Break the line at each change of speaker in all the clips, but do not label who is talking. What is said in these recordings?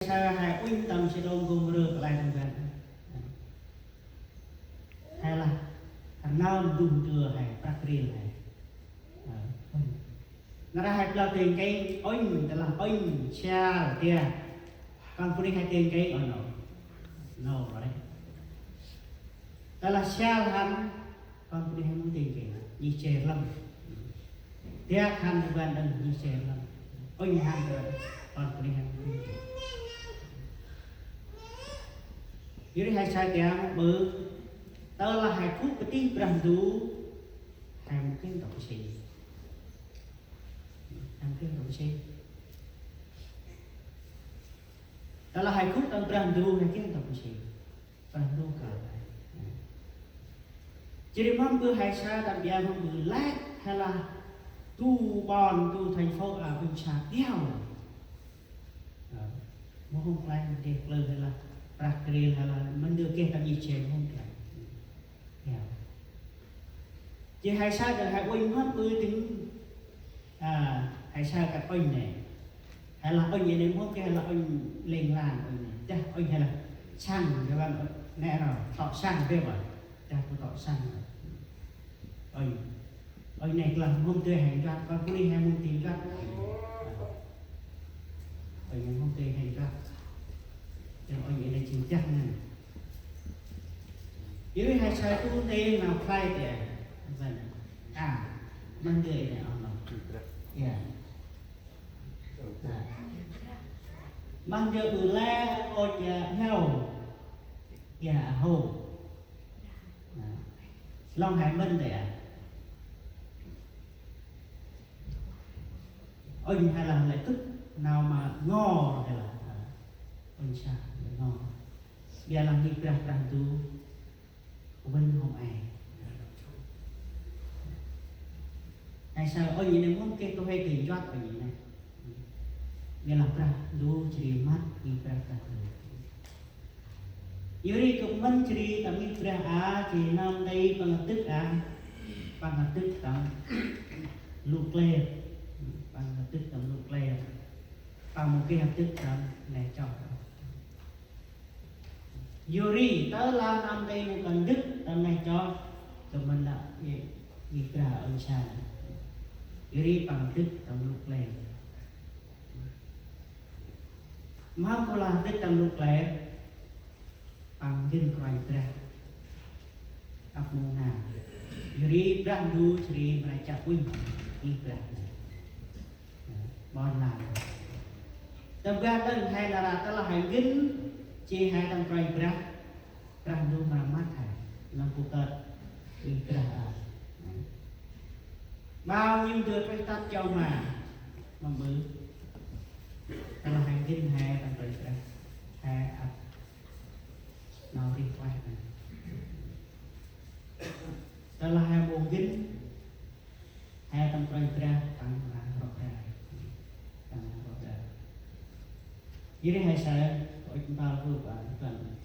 Sa hai uyên tâm sẽ đông gồm rửa lại thằng gần hay là thằng nam dùng thừa hay bạc riêng hay nó ra hai là tiền cái oin tức là oin cha kia còn phụ nữ hai tiền cái no no right tức là cha hắn còn phụ nữ hai muốn tiền cái như chè lắm tiếc hắn thì bạn đừng như chè lắm oin hắn rồi còn phụ nữ hai muốn tiền cái jadi hai saya tiang ber telah hai ku peti berandu hai mungkin tak bersih mungkin tak bersih telah hai ku tang berandu mungkin tak bersih berandu cả jadi mampu hai saya tak dia mampu lát hay là tu bon tu thành phố ở bên xa đeo mà không phải để lời hay là bạc riêng hay là mình đưa kia làm gì chèn không phải chỉ hai sao được hai oin hết ư tính hai sao cả oin này hay là oin này muốn cái hay là oin lên làn oin này chắc oin hay là sang các bạn nè rồi tọt sang biết rồi chắc có tọt sang rồi oin này là không tươi hành ra con cứ đi hai môn tìm ra oin này không tươi hành ra ở vậy là chịu chắc nè dưới hai sai tu tê nào khai thì vâng mình đợi này ông nào mình giờ từ la ôi heo hồ long hải minh đấy ôi hay là lại tức nào mà ngò hay là ôi cha ngò dia làm việc ra tu bên không ai hay sao ôi gì này muốn cái tôi hay tìm cho ở gì này dia làm ra du chỉ mắt việc ra Yuri cũng mình chỉ tạm việc ra chỉ năm đây bằng tức tạm lục lê bằng tức tạm lục lê bằng một cái hạt tức tạm này cho Yuri tới la năm đây một cần đức tầm này cho mình là việc ra ở xa Yuri bằng đức tầm lục lệ mà có là đức tầm lục lệ bằng dân quay ra áp mô nào Yuri brandu sri mà chặt quynh việc ra bon làm tâm ra đơn hay là ta là hành dính chỉ hai tầng quay ra brandu mà mắt thải làm cụ tật việc ra bao nhiêu đứa phải tắt cho mà bự ta là hành dính hai tầng quay ra hai áp nào đi quay này ta là hai bộ dính hai tầng quay ra tăng ra jadi hai saya chúng ta vừa và cần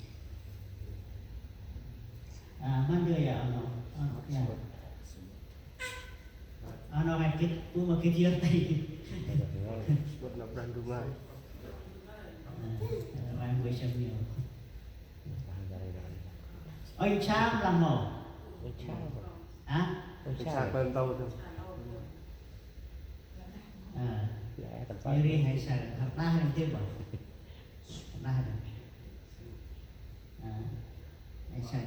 mang đưa ya nó hay kết tu mà kết chia tay
một là brand đúng rồi
anh quay xem nhiều ôi cha làm mổ
cha bên tàu thôi
như đi hay sợ thật ra hay chưa bảo ra rồi hay sợ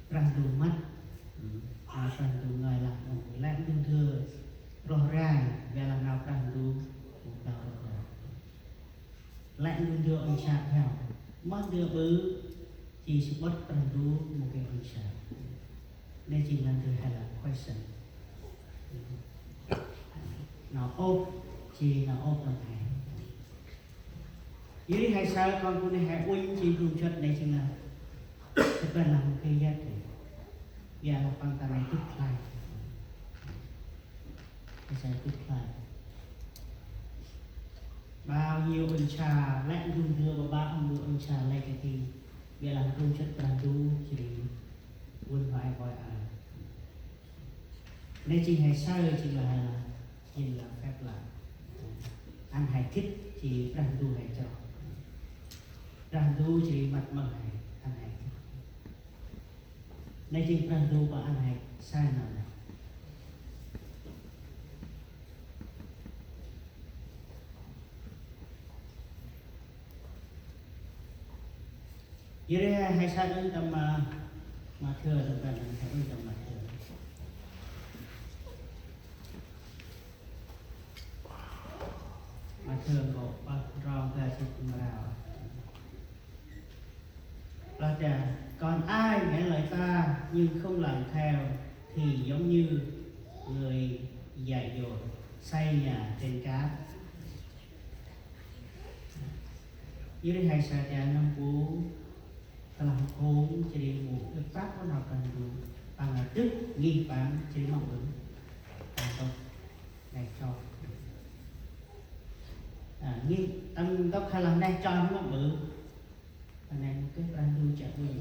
răng đủ mắt răng đủ người là một lãng tương thưa rõ ràng về làm nào răng đủ lãng tương thưa ông cha theo mất đưa bứ chỉ sự bất răng đủ một cái ông cha nên chỉ lần thứ hai là quay sân nó ốp chỉ nó ốp làm thầy dưới hai sao con cô này hai uyên chỉ dùng chất này chính là thực ra là một cái giá trị và là bằng ta này tức lại cái sẽ tức lại bao nhiêu ông trà lại dùng đưa vào ba ông trà lại cái gì vì là dùng chất toàn đủ chỉ quân phải gọi nên chỉ hai sao chỉ là nhìn là phép là anh hãy thích chỉ ràng đu hãy cho ràng đu chỉ mặt mờ hãy anh hãy thích này chỉ ràng đu và anh hãy sai nào này jadi hai sai đến tầm mà thừa được gần hai đến tầm mà thừa mà thường có bao rong ra sự mà rào là chả còn ai nghe lời ta nhưng không làm theo thì giống như người dạy dỗ xây nhà trên cát dưới hai sa cha năm cú làm khốn chỉ để một cái pháp nó nào cần đủ bằng là tức nghi bán chỉ để mong ứng không này cho nghi tâm tóc hay là này cho nó mong bự này một cái ban đu chợ gì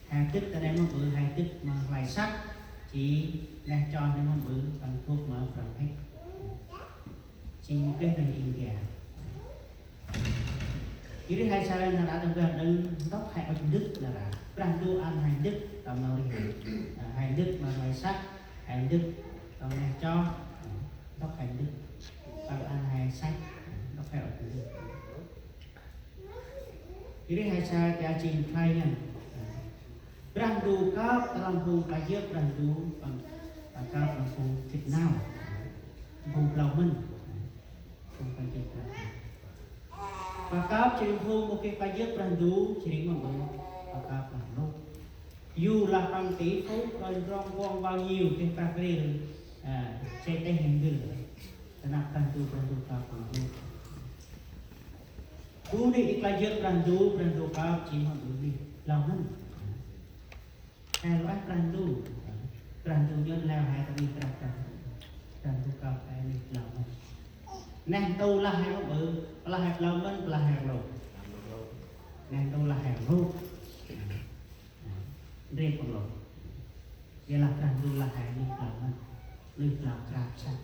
hai tức ta đây mong bự hai tức mà vài sắc chỉ này cho nó mong bự bằng thuốc mở phần hết chỉ một cái này in gà jadi hai saya nak ada dan tóc hai ông đức là brandu an hai đức tao nói hai đức mà ngoài sắc hai đức tao này cho tóc hai đức tao an hai sắc tóc hai ông đức jadi hai saya dia cing khai nha brandu kau dalam hung kaya brandu bằng kau dalam hung thịt nào hung lau mình hung kaya và các chỉ hôn một cái bài viết rằng đủ chỉ định mọi người và các là lúc dù là bằng tỷ phút rồi rong quang bao nhiêu cái các cái chạy tay hình gửi để nạp rằng đủ các bằng đủ đủ đi bài viết rằng đủ các chỉ mọi người đi lòng hơn hai loại rằng đủ nhân lao hai ta đi rằng đủ các cái đi lòng hơn nè tu là hai ông bự là hạt lâu bên là hạt lục nè tu là hạt lục riêng con lục vậy là càng tu là hạt lục lòng bên lục lòng càng sạch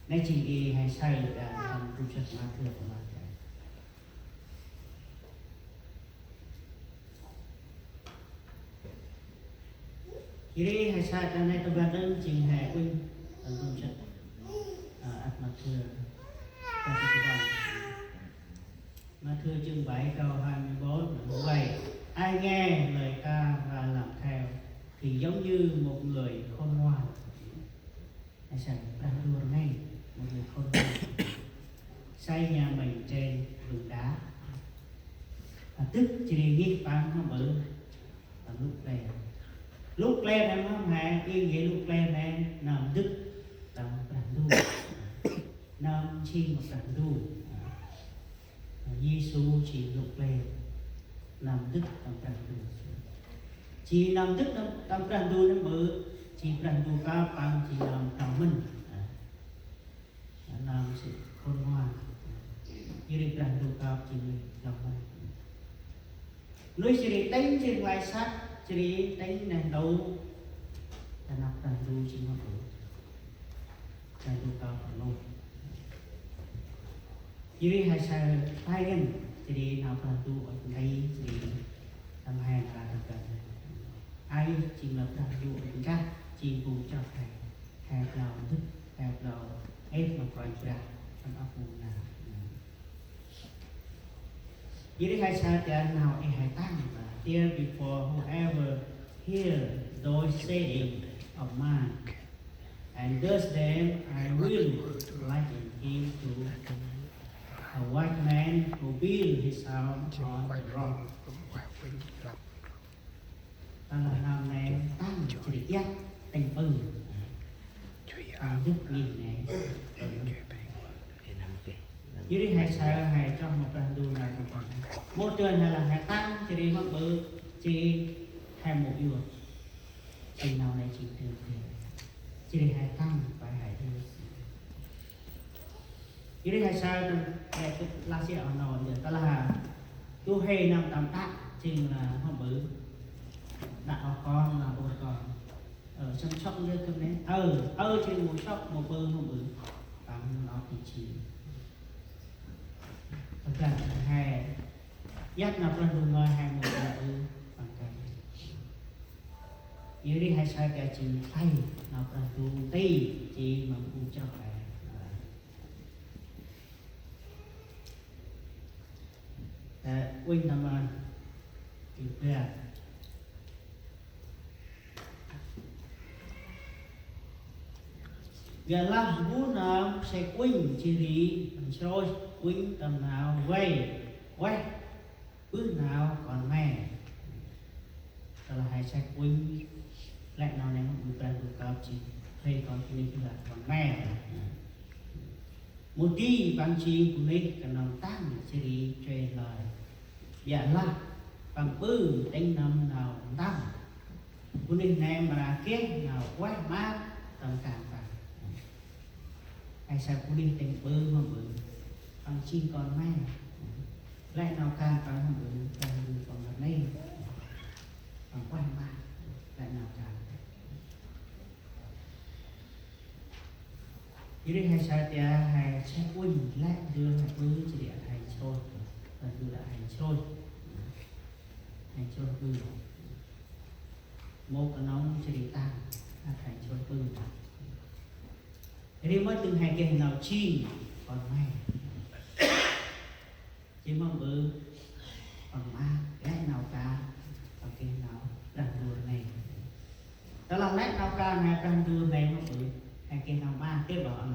nè chỉ y hay sai được làm tu chất mà thừa của nó chỉ đi hay sai cho nên tôi ban đến chỉ hệ quynh làm tu chất mà thưa mà thưa chương 7 câu 24 vậy ai nghe lời ta và làm theo thì giống như một người khôn ngoan hay sao đang đua ngay một người khôn ngoan xây nhà mình trên đường đá tức chỉ ghi bán nó bự và lúc lên em không hề yên nghĩa lúc lên em nằm đức làm đàn đua nam chi một đàn đu Giêsu chỉ lục lên làm đức trong đàn đu chỉ làm đức trong đàn đu nó bự chỉ đàn đu cao bằng chỉ làm trong mình làm sự khôn ngoan như đi đàn đu cao chỉ lòng mình nuôi chỉ đi đánh trên ngoài sát chỉ đi đánh nền đầu là nạp đàn đu chỉ một bự đàn đu cao bằng lâu jadi hasil lain jadi apa tu ai jadi làm hàng là được ai chỉ lập ra dụ chúng ta chỉ vụ cho thầy hẹp đầu thức hẹp đầu ép mà coi ra trong áp vùng nào jadi hasil dia nào ai hay tăng và there before whoever hear those saying of mine and does them I will liken him to a white man who built his house on the rock. Ta là làm này tăng chỉ giác thành phần rất nhìn này dưới đi hai sao hai trong một lần đua này một trường này là hai tăng chỉ đi hoặc bự chỉ hai một vườn chỉ nào này chỉ trường chỉ đi hai tăng phải hai đưa jadi hai sao cái lá xe ở nồi thì ta là tu hay nằm tạm tác chính là không bự đạo con là bố con ở trong sóc như thế này trên một sóc một bơ không bự nó thì chỉ tất cả hai dắt nó lên đường ngồi hai người bằng cái yếu đi hai sai cái chỉ thay nó lên đường ti chỉ mà cũng cho phải Win nama Ibra Galah guna sẽ Win ciri Rồi Win tầm nào quay bước nào còn mẹ đó là hai sẽ Win lại nào này không được được cao chỉ thầy còn cái này là còn mẹ một đi bằng chi của mình cần lòng tăng ciri chơi lời dạ là bằng bư đánh năm nào tăng của mình này mà kết nào quay mát tầm càng phải hay sao của mình đánh bư mà bự bằng chi còn mẹ lại nào càng phải mà bự càng bự còn là đây bằng quay mát lại nào càng như đây hay sao thì hay sẽ quên lại đưa hai bư chỉ để hay trôi và đưa lại hành trôi bư một cái nóng chỉ để tăng hành trôi bư thế mới từng hai cái nào chi còn may chỉ mong bư còn ma cái nào cả còn cái nào đàn đùa này đó là lẽ nào cả này đàn đùa này mà bư hai cái nào ma tiếp vào ăn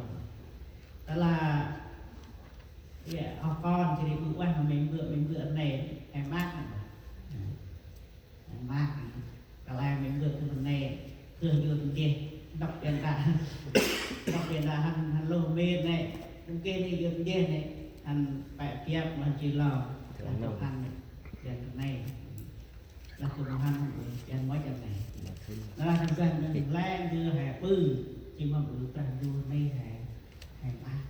đó là học con thì bữa quan mà mình bữa này em mát cả là mình bữa cái phần này thường đưa từng kia đọc tiền là hắn lô mê này từng kia này đưa từng kia này hắn phải kiếp mà chỉ lò là cho hắn tiền này là cùng hắn tiền mỗi tiền này đó là thằng quen mình lên đưa hè bư chỉ mà bữa toàn đưa này hè mát